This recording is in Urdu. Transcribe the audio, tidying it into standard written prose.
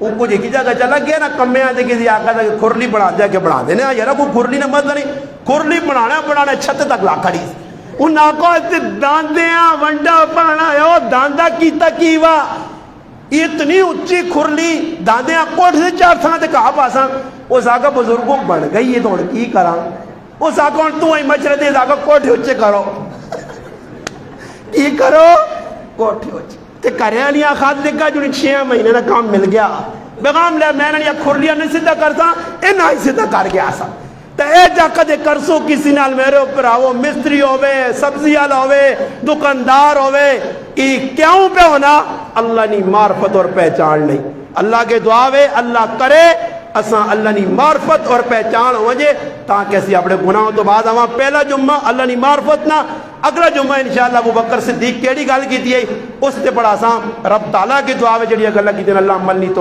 وہ کچھ ایک جگہ چلا گیا نا کمے آتے کسی آقا تھا کہ کھرلی بنا دیا کہ بنا دینا یارا کوئی کھرلی نہ مطلب نہیں کھرلی بنانا چھت تک لا کھڑی ان آقا اتنے داندیاں ونڈا پانا ہے وہ داندہ کیتا کیوا اتنی اچھی کھرلی داندیاں کوٹ سے 4 ساں تے کہا پاساں اس آقا بزرگوں بڑھ گئی یہ توڑ کی کرا اس آقا تو ہی مچ رہے تھے آقا کوٹھے اچھے کرو کی کرو کوٹھے اچھے تے کریالیاں خاد لگا جو 6 مہینے نا کام مل گیا بیغام لے میں نے یہ کھرلیاں نہیں سدھا کرتا اے نہ ہی سدھا کر گیا سا تے اے جا کدے کرسو کسی نال میرے اوپر آو مستری ہوئے سبزی والا ہوئے دکاندار ہوئے کیوں پہ ہونا اللہ نی معرفت اور پہچان نہیں اللہ کے دعا وے اللہ کرے اساں اللہ نی معرفت اور پہچان ہو جے تاکہ اسی اپنے گناہوں تو بعد ہمیں پہلا جمعہ اللہ نی معرفت نہ اگلا جمعہ انشاءاللہ ابو بکر صدیق کیڑی گل کیتی ہے اس تے بڑا آسان رب تعالیٰ کی دعا وے جڑی گلاں کیتیاں اللہ عمل نہیں تو